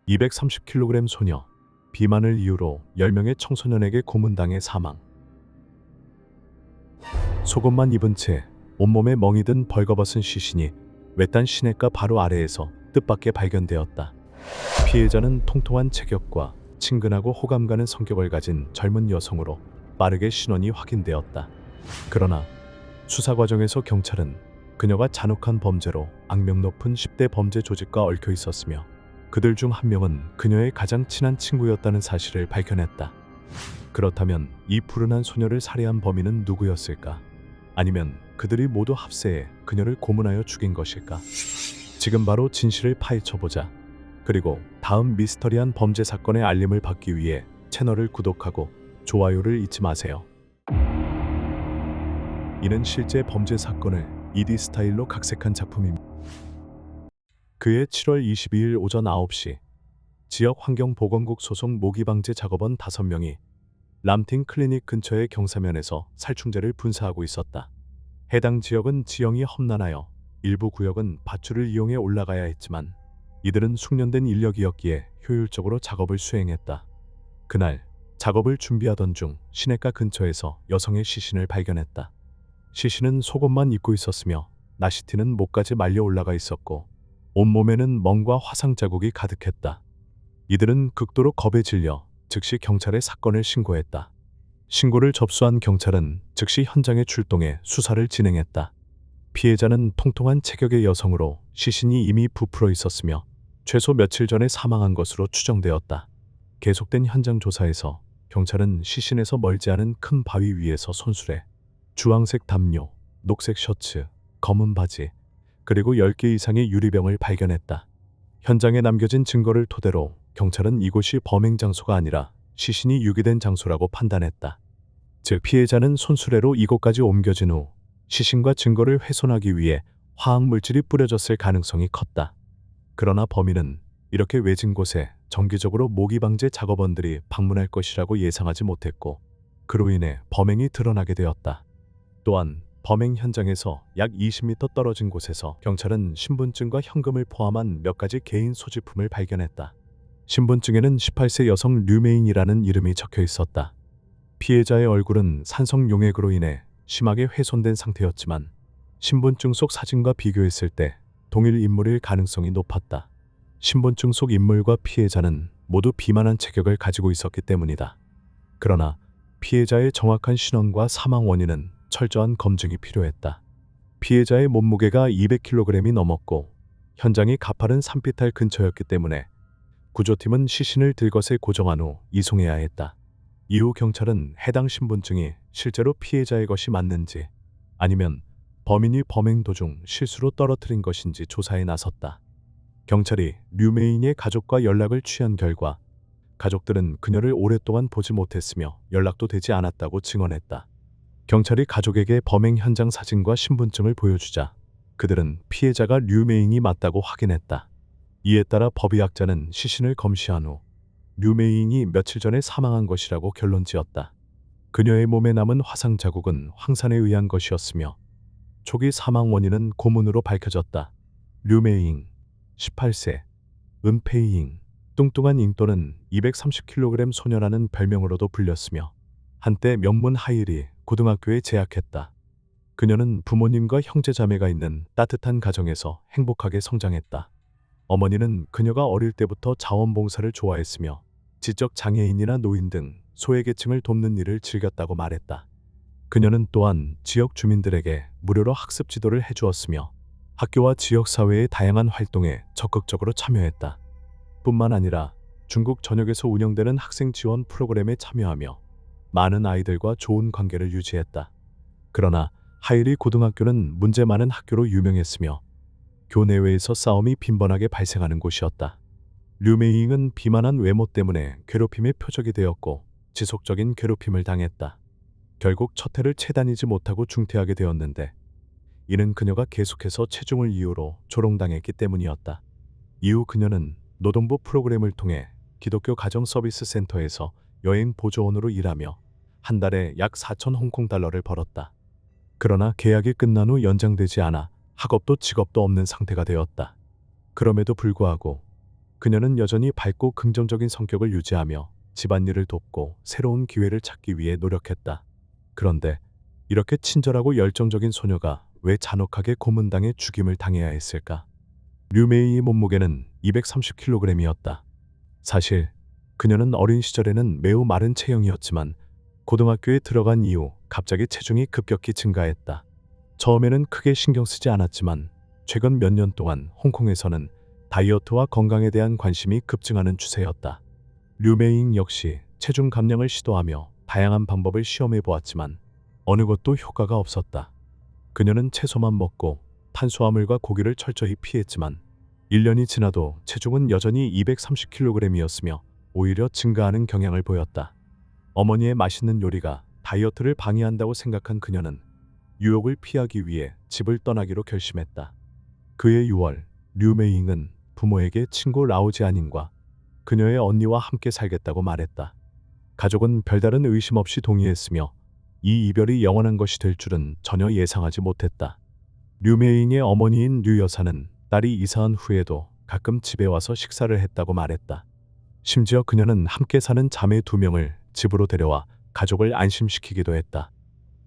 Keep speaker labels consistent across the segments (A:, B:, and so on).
A: 230kg 소녀, 비만을 이유로 10명의 청소년에게 고문당해 사망. 속옷만 입은 채 온몸에 멍이 든 벌거벗은 시신이 외딴 시내가 바로 아래에서 뜻밖의 발견되었다. 피해자는 통통한 체격과 친근하고 호감 가는 성격을 가진 젊은 여성으로 빠르게 신원이 확인되었다. 그러나 수사 과정에서 경찰은 그녀가 잔혹한 범죄로 악명 높은 10대 범죄 조직과 얽혀 있었으며 그들 중 한 명은 그녀의 가장 친한 친구였다는 사실을 밝혀냈다. 그렇다면 이 푸른한 소녀를 살해한 범인은 누구였을까? 아니면 그들이 모두 합세해 그녀를 고문하여 죽인 것일까? 지금 바로 진실을 파헤쳐보자. 그리고 다음 미스터리한 범죄 사건의 알림을 받기 위해 채널을 구독하고 좋아요를 잊지 마세요. 이는 실제 범죄 사건을 2D 스타일로 각색한 작품입니다. 그해 7월 22일 오전 9시 지역 환경보건국 소속 모기방제 작업원 5명이 람팅 클리닉 근처의 경사면에서 살충제를 분사하고 있었다. 해당 지역은 지형이 험난하여 일부 구역은 밧줄을 이용해 올라가야 했지만 이들은 숙련된 인력이었기에 효율적으로 작업을 수행했다. 그날 작업을 준비하던 중 시내가 근처에서 여성의 시신을 발견했다. 시신은 속옷만 입고 있었으며 나시티는 목까지 말려 올라가 있었고 온몸에는 멍과 화상 자국이 가득했다. 이들은 극도로 겁에 질려 즉시 경찰에 사건을 신고했다. 신고를 접수한 경찰은 즉시 현장에 출동해 수사를 진행했다. 피해자는 통통한 체격의 여성으로 시신이 이미 부풀어 있었으며 최소 며칠 전에 사망한 것으로 추정되었다. 계속된 현장 조사에서 경찰은 시신에서 멀지 않은 큰 바위 위에서 손수레, 주황색 담요, 녹색 셔츠, 검은 바지, 그리고 10개 이상의 유리병을 발견했다. 현장에 남겨진 증거를 토대로 경찰은 이곳이 범행 장소가 아니라 시신이 유기된 장소라고 판단했다. 즉 피해자는 손수레로 이곳까지 옮겨진 후 시신과 증거를 훼손하기 위해 화학물질이 뿌려졌을 가능성이 컸다. 그러나 범인은 이렇게 외진 곳에 정기적으로 모기방제 작업원들이 방문할 것이라고 예상하지 못했고 그로 인해 범행이 드러나게 되었다. 또한 범행 현장에서 약 20m 떨어진 곳에서 경찰은 신분증과 현금을 포함한 몇 가지 개인 소지품을 발견했다. 신분증에는 18세 여성 류메인이라는 이름이 적혀 있었다. 피해자의 얼굴은 산성 용액으로 인해 심하게 훼손된 상태였지만 신분증 속 사진과 비교했을 때 동일 인물일 가능성이 높았다. 신분증 속 인물과 피해자는 모두 비만한 체격을 가지고 있었기 때문이다. 그러나 피해자의 정확한 신원과 사망 원인은 철저한 검증이 필요했다. 피해자의 몸무게가 200kg이 넘었고 현장이 가파른 산비탈 근처였기 때문에 구조팀은 시신을 들것에 고정한 후 이송해야 했다. 이후 경찰은 해당 신분증이 실제로 피해자의 것이 맞는지 아니면 범인이 범행 도중 실수로 떨어뜨린 것인지 조사에 나섰다. 경찰이 류메인의 가족과 연락을 취한 결과 가족들은 그녀를 오랫동안 보지 못했으며 연락도 되지 않았다고 증언했다. 경찰이 가족에게 범행 현장 사진과 신분증을 보여주자 그들은 피해자가 류메인이 맞다고 확인했다. 이에 따라 법의학자는 시신을 검시한 후 류메인이 며칠 전에 사망한 것이라고 결론지었다. 그녀의 몸에 남은 화상 자국은 황산에 의한 것이었으며 초기 사망 원인은 고문으로 밝혀졌다. 류메인, 18세, 은페이잉, 뚱뚱한 잉 또는 230kg 소녀라는 별명으로도 불렸으며 한때 명문 하이리 고등학교에 재학했다. 그녀는 부모님과 형제자매가 있는 따뜻한 가정에서 행복하게 성장했다. 어머니는 그녀가 어릴 때부터 자원봉사를 좋아했으며 지적 장애인이나 노인 등 소외계층을 돕는 일을 즐겼다고 말했다. 그녀는 또한 지역 주민들에게 무료로 학습 지도를 해주었으며 학교와 지역사회의 다양한 활동에 적극적으로 참여했다. 뿐만 아니라 중국 전역에서 운영되는 학생 지원 프로그램에 참여하며 많은 아이들과 좋은 관계를 유지했다. 그러나 하이리 고등학교는 문제 많은 학교로 유명했으며 교내외에서 싸움이 빈번하게 발생하는 곳이었다. 류메잉은 비만한 외모 때문에 괴롭힘의 표적이 되었고 지속적인 괴롭힘을 당했다. 결국 첫 해를 채 다니지 못하고 중퇴하게 되었는데 이는 그녀가 계속해서 체중을 이유로 조롱당했기 때문이었다. 이후 그녀는 노동부 프로그램을 통해 기독교 가정 서비스 센터에서 여행 보조원으로 일하며 한 달에 약 4천 홍콩 달러를 벌었다. 그러나 계약이 끝난 후 연장되지 않아 학업도 직업도 없는 상태가 되었다. 그럼에도 불구하고 그녀는 여전히 밝고 긍정적인 성격을 유지하며 집안일을 돕고 새로운 기회를 찾기 위해 노력했다. 그런데 이렇게 친절하고 열정적인 소녀가 왜 잔혹하게 고문당해 죽임을 당해야 했을까? 류메이의 몸무게는 230kg이었다. 사실 그녀는 어린 시절에는 매우 마른 체형이었지만 고등학교에 들어간 이후 갑자기 체중이 급격히 증가했다. 처음에는 크게 신경 쓰지 않았지만 최근 몇 년 동안 홍콩에서는 다이어트와 건강에 대한 관심이 급증하는 추세였다. 류메잉 역시 체중 감량을 시도하며 다양한 방법을 시험해 보았지만 어느 것도 효과가 없었다. 그녀는 채소만 먹고 탄수화물과 고기를 철저히 피했지만 1년이 지나도 체중은 여전히 230kg이었으며 오히려 증가하는 경향을 보였다. 어머니의 맛있는 요리가 다이어트를 방해한다고 생각한 그녀는 유혹을 피하기 위해 집을 떠나기로 결심했다. 그해 6월, 류메잉은 부모에게 친구 라오지아닌과 그녀의 언니와 함께 살겠다고 말했다. 가족은 별다른 의심 없이 동의했으며 이 이별이 영원한 것이 될 줄은 전혀 예상하지 못했다. 류메잉의 어머니인 류 여사는 딸이 이사한 후에도 가끔 집에 와서 식사를 했다고 말했다. 심지어 그녀는 함께 사는 자매 2명을 집으로 데려와 가족을 안심시키기도 했다.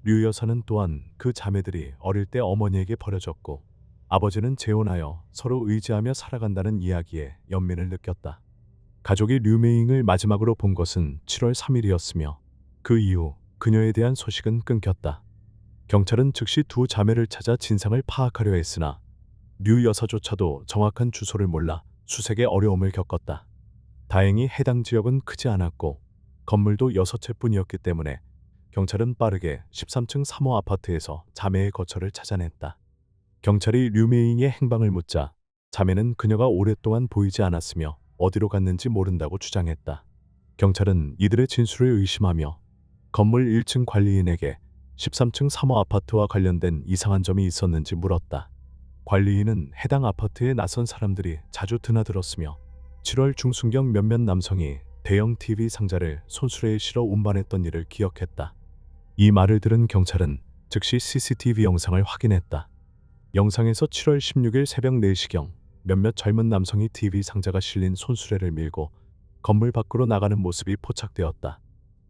A: 류 여사는 또한 그 자매들이 어릴 때 어머니에게 버려졌고 아버지는 재혼하여 서로 의지하며 살아간다는 이야기에 연민을 느꼈다. 가족이 류메잉을 마지막으로 본 것은 7월 3일이었으며 그 이후 그녀에 대한 소식은 끊겼다. 경찰은 즉시 두 자매를 찾아 진상을 파악하려 했으나 류 여사조차도 정확한 주소를 몰라 수색에 어려움을 겪었다. 다행히 해당 지역은 크지 않았고 건물도 6채뿐이었기 때문에 경찰은 빠르게 13층 3호 아파트에서 자매의 거처를 찾아냈다. 경찰이 류메잉의 행방을 묻자 자매는 그녀가 오랫동안 보이지 않았으며 어디로 갔는지 모른다고 주장했다. 경찰은 이들의 진술을 의심하며 건물 1층 관리인에게 13층 3호 아파트와 관련된 이상한 점이 있었는지 물었다. 관리인은 해당 아파트에 낯선 사람들이 자주 드나들었으며 7월 중순경 몇몇 남성이 대형 TV 상자를 손수레에 실어 운반했던 일을 기억했다. 이 말을 들은 경찰은 즉시 CCTV 영상을 확인했다. 영상에서 7월 16일 새벽 4시경 몇몇 젊은 남성이 TV 상자가 실린 손수레를 밀고 건물 밖으로 나가는 모습이 포착되었다.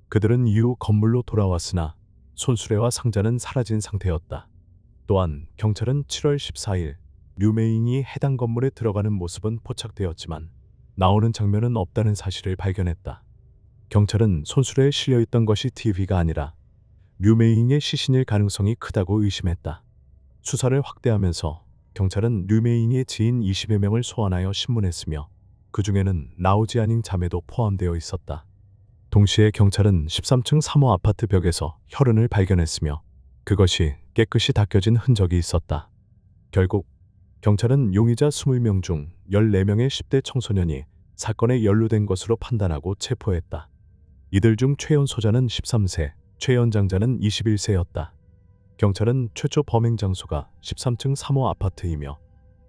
A: 그들은 이후 건물로 돌아왔으나 손수레와 상자는 사라진 상태였다. 또한 경찰은 7월 14일 류메잉이 해당 건물에 들어가는 모습은 포착되었지만 나오는 장면은 없다는 사실을 발견했다. 경찰은 손수레에 실려있던 것이 TV가 아니라 류메잉의 시신일 가능성이 크다고 의심했다. 수사를 확대하면서 경찰은 류메잉의 지인 20여 명을 소환하여 신문했으며 그 중에는 라오지아닝 자매도 포함되어 있었다. 동시에 경찰은 13층 3호 아파트 벽에서 혈흔을 발견했으며 그것이 깨끗이 닦여진 흔적이 있었다. 결국 경찰은 용의자 20명 중 14명의 10대 청소년이 사건에 연루된 것으로 판단하고 체포했다. 이들 중 최연소자는 13세, 최연장자는 21세였다. 경찰은 최초 범행 장소가 13층 3호 아파트이며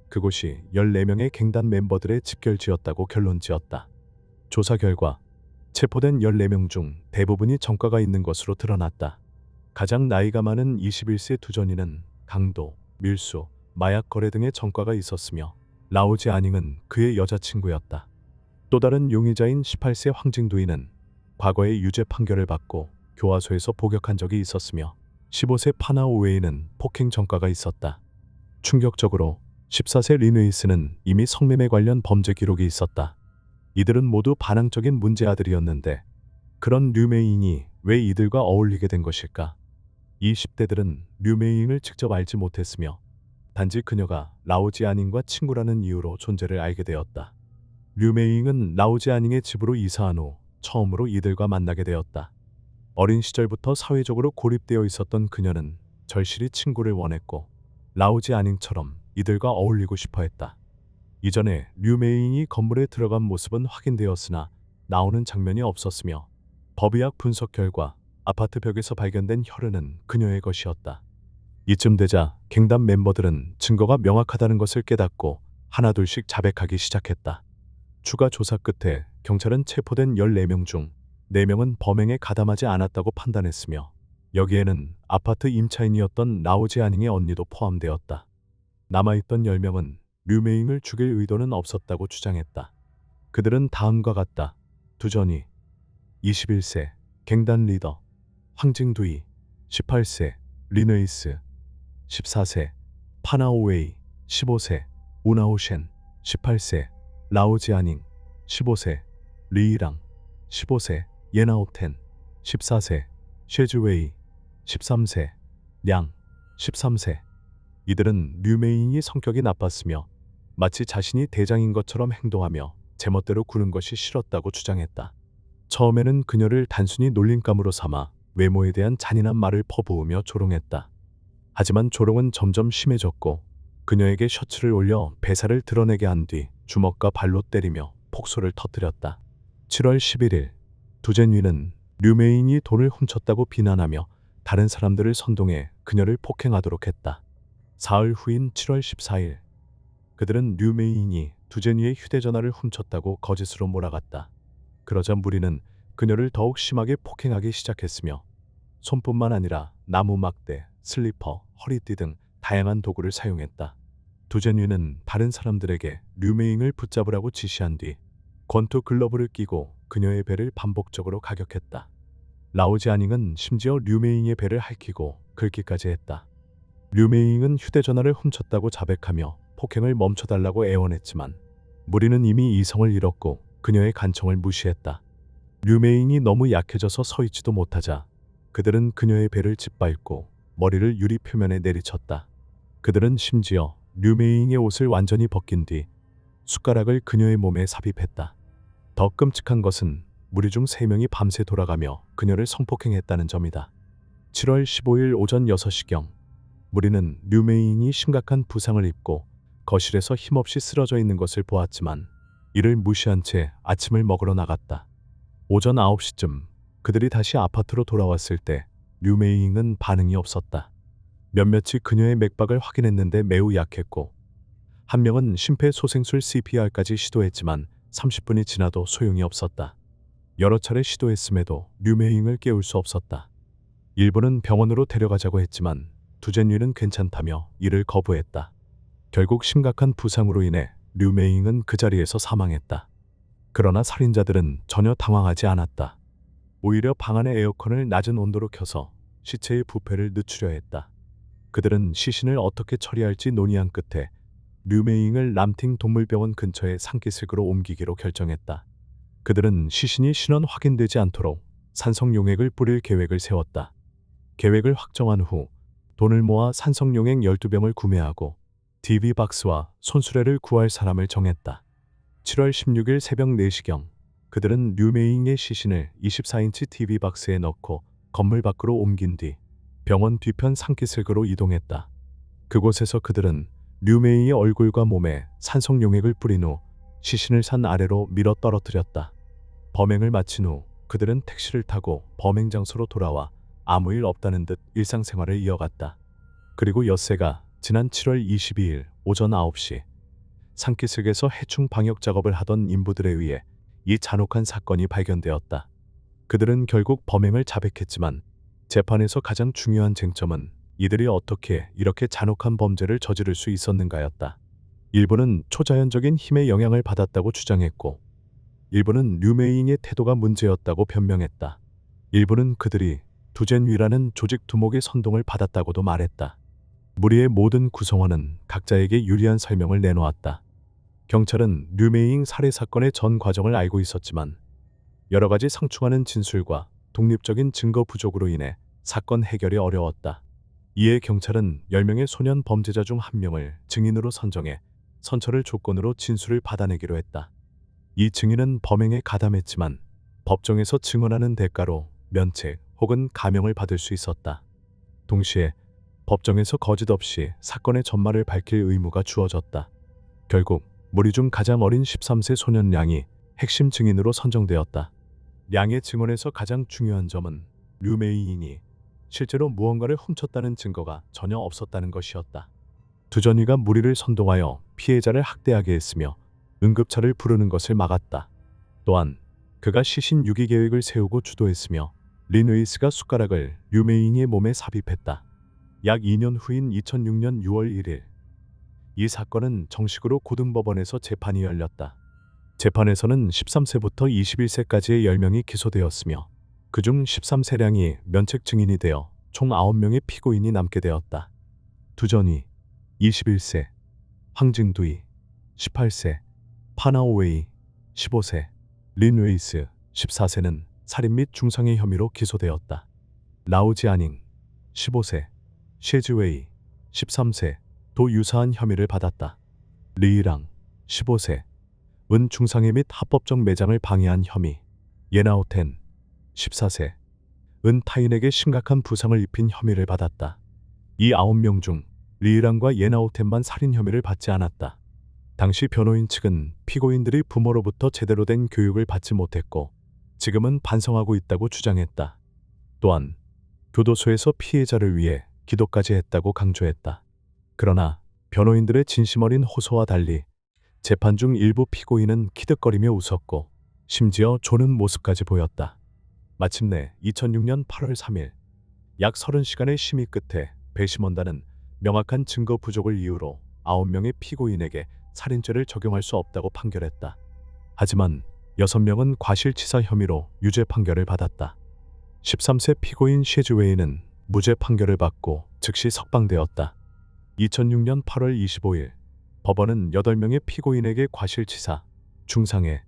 A: 그곳이 14명의 갱단 멤버들의 집결지였다고 결론지었다. 조사 결과 체포된 14명 중 대부분이 전과가 있는 것으로 드러났다. 가장 나이가 많은 21세 두전이는 강도, 밀수, 마약 거래 등의 전과가 있었으며 라오지 아닝은 그의 여자친구였다. 또 다른 용의자인 18세 황징두이는 과거에 유죄 판결을 받고 교화소에서 복역한 적이 있었으며 15세 파나오웨이는 폭행 전과가 있었다. 충격적으로 14세 리누이스는 이미 성매매 관련 범죄 기록이 있었다. 이들은 모두 반항적인 문제 아들이었는데 그런 류메잉이 왜 이들과 어울리게 된 것일까? 이 10대들은 류메잉을 직접 알지 못했으며 단지 그녀가 라오지아닝과 친구라는 이유로 존재를 알게 되었다. 류메잉은 라오지아닝의 집으로 이사한 후 처음으로 이들과 만나게 되었다. 어린 시절부터 사회적으로 고립되어 있었던 그녀는 절실히 친구를 원했고 라오지아닝처럼 이들과 어울리고 싶어 했다. 이전에 류메잉이 건물에 들어간 모습은 확인되었으나 나오는 장면이 없었으며 법의학 분석 결과 아파트 벽에서 발견된 혈흔은 그녀의 것이었다. 이쯤 되자 갱단 멤버들은 증거가 명확하다는 것을 깨닫고 하나둘씩 자백하기 시작했다. 추가 조사 끝에 경찰은 체포된 14명 중 4명은 범행에 가담하지 않았다고 판단했으며 여기에는 아파트 임차인이었던 라오지아닝의 언니도 포함되었다. 남아있던 10명은 류메잉을 죽일 의도는 없었다고 주장했다. 그들은 다음과 같다. 두전이 21세 갱단 리더, 황징두이 18세, 리너이스 14세, 파나오웨이 15세, 우나오셴 18세, 라오지아닝 15세, 리이랑 15세, 예나오텐 14세, 쉐즈웨이 13세, 량 13세. 이들은 류메이잉이 성격이 나빴으며 마치 자신이 대장인 것처럼 행동하며 제멋대로 구는 것이 싫었다고 주장했다. 처음에는 그녀를 단순히 놀림감으로 삼아 외모에 대한 잔인한 말을 퍼부으며 조롱했다. 하지만 조롱은 점점 심해졌고 그녀에게 셔츠를 올려 배살을 드러내게 한 뒤 주먹과 발로 때리며 폭소를 터뜨렸다. 7월 11일 두젠위는 류메이잉이 돈을 훔쳤다고 비난하며 다른 사람들을 선동해 그녀를 폭행하도록 했다. 사흘 후인 7월 14일 그들은 류메이잉이 두젠위의 휴대전화를 훔쳤다고 거짓으로 몰아갔다. 그러자 무리는 그녀를 더욱 심하게 폭행하기 시작했으며 손뿐만 아니라 나무 막대, 슬리퍼, 허리띠 등 다양한 도구를 사용했다. 두젠위는 다른 사람들에게 류메잉을 붙잡으라고 지시한 뒤 권투 글러브를 끼고 그녀의 배를 반복적으로 가격했다. 라오지아닝은 심지어 류메잉의 배를 핥히고 긁기까지 했다. 류메잉은 휴대전화를 훔쳤다고 자백하며 폭행을 멈춰달라고 애원했지만 무리는 이미 이성을 잃었고 그녀의 간청을 무시했다. 류메잉이 너무 약해져서 서 있지도 못하자 그들은 그녀의 배를 짓밟고 머리를 유리 표면에 내리쳤다. 그들은 심지어 류메잉의 옷을 완전히 벗긴 뒤 숟가락을 그녀의 몸에 삽입했다. 더 끔찍한 것은 무리 중 3명이 밤새 돌아가며 그녀를 성폭행했다는 점이다. 7월 15일 오전 6시경 무리는 류메잉이 심각한 부상을 입고 거실에서 힘없이 쓰러져 있는 것을 보았지만 이를 무시한 채 아침을 먹으러 나갔다. 오전 9시쯤 그들이 다시 아파트로 돌아왔을 때 류메잉은 반응이 없었다. 몇몇이 그녀의 맥박을 확인했는데 매우 약했고 한 명은 심폐소생술 CPR까지 시도했지만 30분이 지나도 소용이 없었다. 여러 차례 시도했음에도 류메잉을 깨울 수 없었다. 일부는 병원으로 데려가자고 했지만 두젠위는 괜찮다며 이를 거부했다. 결국 심각한 부상으로 인해 류메잉은 그 자리에서 사망했다. 그러나 살인자들은 전혀 당황하지 않았다. 오히려 방 안의 에어컨을 낮은 온도로 켜서 시체의 부패를 늦추려 했다. 그들은 시신을 어떻게 처리할지 논의한 끝에 류메잉을 람팅 동물병원 근처의 산기슭으로 옮기기로 결정했다. 그들은 시신이 신원 확인되지 않도록 산성용액을 뿌릴 계획을 세웠다. 계획을 확정한 후 돈을 모아 산성용액 12병을 구매하고 DV박스와 손수레를 구할 사람을 정했다. 7월 16일 새벽 4시경 그들은 류메잉의 시신을 24인치 DV박스에 넣고 건물 밖으로 옮긴 뒤 병원 뒤편 산기슭으로 이동했다. 그곳에서 그들은 류메이의 얼굴과 몸에 산성용액을 뿌린 후 시신을 산 아래로 밀어 떨어뜨렸다. 범행을 마친 후 그들은 택시를 타고 범행 장소로 돌아와 아무 일 없다는 듯 일상생활을 이어갔다. 그리고 엿새가 지난 7월 22일 오전 9시 산기슭에서 해충 방역 작업을 하던 인부들에 의해 이 잔혹한 사건이 발견되었다. 그들은 결국 범행을 자백했지만 재판에서 가장 중요한 쟁점은 이들이 어떻게 이렇게 잔혹한 범죄를 저지를 수 있었는가였다. 일부는 초자연적인 힘의 영향을 받았다고 주장했고 일부는 류메잉의 태도가 문제였다고 변명했다. 일부는 그들이 두젠위라는 조직 두목의 선동을 받았다고도 말했다. 무리의 모든 구성원은 각자에게 유리한 설명을 내놓았다. 경찰은 류메잉 살해 사건의 전 과정을 알고 있었지만 여러 가지 상충하는 진술과 독립적인 증거 부족으로 인해 사건 해결이 어려웠다. 이에 경찰은 10명의 소년 범죄자 중 1명을 증인으로 선정해 선처를 조건으로 진술을 받아내기로 했다. 이 증인은 범행에 가담했지만 법정에서 증언하는 대가로 면책 혹은 감형을 받을 수 있었다. 동시에 법정에서 거짓 없이 사건의 전말을 밝힐 의무가 주어졌다. 결국 무리 중 가장 어린 13세 소년 량이 핵심 증인으로 선정되었다. 량의 증언에서 가장 중요한 점은 류메이잉이 실제로 무언가를 훔쳤다는 증거가 전혀 없었다는 것이었다. 두전위가 무리를 선동하여 피해자를 학대하게 했으며 응급차를 부르는 것을 막았다. 또한 그가 시신 유기 계획을 세우고 주도했으며 리누이스가 숟가락을 류메잉의 몸에 삽입했다. 약 2년 후인 2006년 6월 1일 이 사건은 정식으로 고등법원에서 재판이 열렸다. 재판에서는 13세부터 21세까지의 10명이 기소되었으며 그중 13세량이 면책 증인이 되어 총 9명의 피고인이 남게 되었다. 두전이 21세, 황징두이 18세, 파나오웨이 15세, 린웨이스 14세는 살인 및 중상해 혐의로 기소되었다. 라우지아닝 15세, 셰즈웨이 13세 도 유사한 혐의를 받았다. 리이랑 15세, 은 중상해 및 합법적 매장을 방해한 혐의, 예나오텐 14세, 은 타인에게 심각한 부상을 입힌 혐의를 받았다. 이 9명 중 리이랑과 예나오텐만 살인 혐의를 받지 않았다. 당시 변호인 측은 피고인들이 부모로부터 제대로 된 교육을 받지 못했고 지금은 반성하고 있다고 주장했다. 또한 교도소에서 피해자를 위해 기도까지 했다고 강조했다. 그러나 변호인들의 진심 어린 호소와 달리 재판 중 일부 피고인은 키득거리며 웃었고 심지어 조는 모습까지 보였다. 마침내 2006년 8월 3일 약 30시간의 심의 끝에 배심원단은 명확한 증거 부족을 이유로 9명의 피고인에게 살인죄를 적용할 수 없다고 판결했다. 하지만 6명은 과실치사 혐의로 유죄 판결을 받았다. 13세 피고인 셰즈웨이는 무죄 판결을 받고 즉시 석방되었다. 2006년 8월 25일 법원은 8명의 피고인에게 과실치사, 중상해,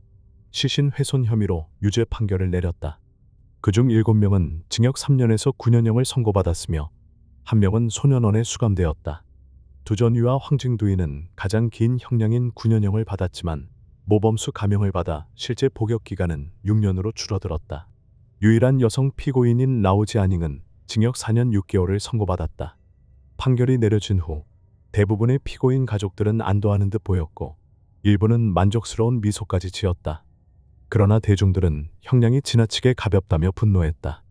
A: 시신훼손 혐의로 유죄 판결을 내렸다. 그중 7명은 징역 3년에서 9년형을 선고받았으며 1명은 소년원에 수감되었다. 두전위와 황징두이는 가장 긴 형량인 9년형을 받았지만 모범수 감형을 받아 실제 복역 기간은 6년으로 줄어들었다. 유일한 여성 피고인인 라우지아닝은 징역 4년 6개월을 선고받았다. 판결이 내려진 후 대부분의 피고인 가족들은 안도하는 듯 보였고 일부는 만족스러운 미소까지 지었다. 그러나 대중들은 형량이 지나치게 가볍다며 분노했다.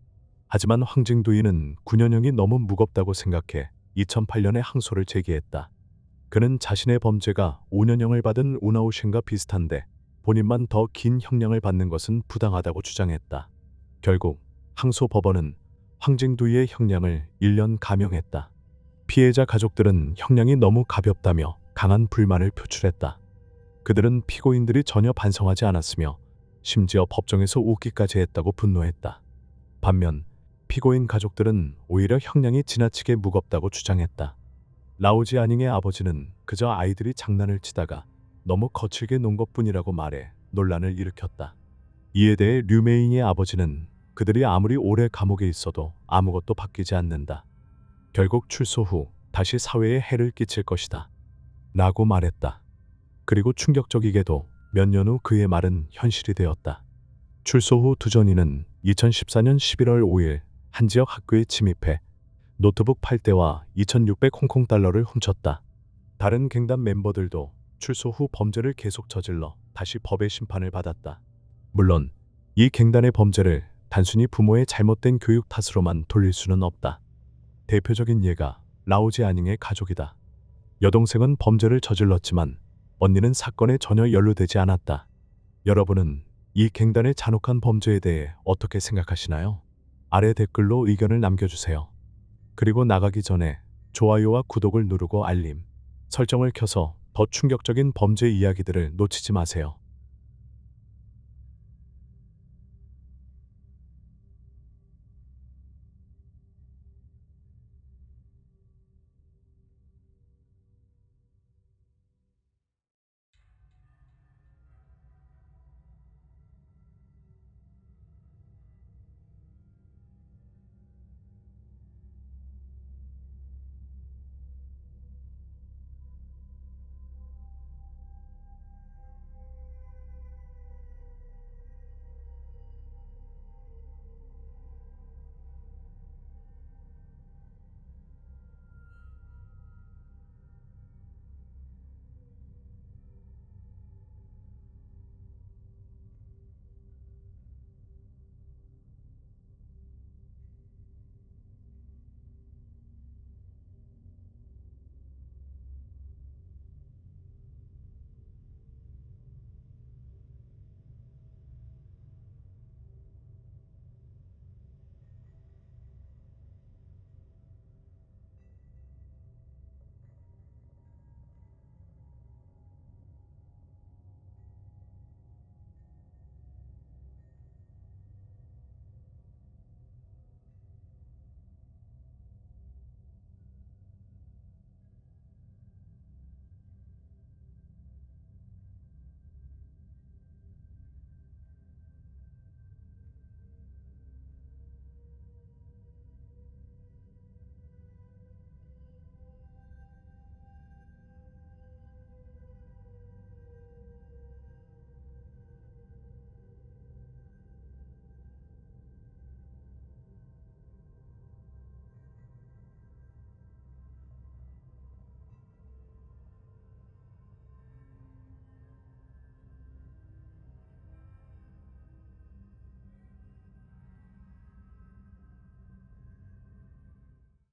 A: 하지만 황징두이는 9년형이 너무 무겁다고 생각해 2008년에 항소를 제기했다. 그는 자신의 범죄가 5년형을 받은 우나우셴과 비슷한데 본인만 더 긴 형량을 받는 것은 부당하다고 주장했다. 결국 항소 법원은 황징두이의 형량을 1년 감형했다. 피해자 가족들은 형량이 너무 가볍다며 강한 불만을 표출했다. 그들은 피고인들이 전혀 반성하지 않았으며 심지어 법정에서 웃기까지 했다고 분노했다. 반면 피고인 가족들은 오히려 형량이 지나치게 무겁다고 주장했다. 라우지아닝의 아버지는 그저 아이들이 장난을 치다가 너무 거칠게 논 것뿐이라고 말해 논란을 일으켰다. 이에 대해 류메잉의 아버지는 그들이 아무리 오래 감옥에 있어도 아무것도 바뀌지 않는다. 결국 출소 후 다시 사회에 해를 끼칠 것이다. 라고 말했다. 그리고 충격적이게도 몇 년 후 그의 말은 현실이 되었다. 출소 후 두전이는 2014년 11월 5일 한 지역 학교에 침입해 노트북 8대와 2,600 홍콩 달러를 훔쳤다. 다른 갱단 멤버들도 출소 후 범죄를 계속 저질러 다시 법의 심판을 받았다. 물론 이 갱단의 범죄를 단순히 부모의 잘못된 교육 탓으로만 돌릴 수는 없다. 대표적인 예가 라우지아닝의 가족이다. 여동생은 범죄를 저질렀지만 언니는 사건에 전혀 연루되지 않았다. 여러분은 이 갱단의 잔혹한 범죄에 대해 어떻게 생각하시나요? 아래 댓글로 의견을 남겨주세요. 그리고 나가기 전에 좋아요와 구독을 누르고 알림 설정을 켜서 더 충격적인 범죄 이야기들을 놓치지 마세요.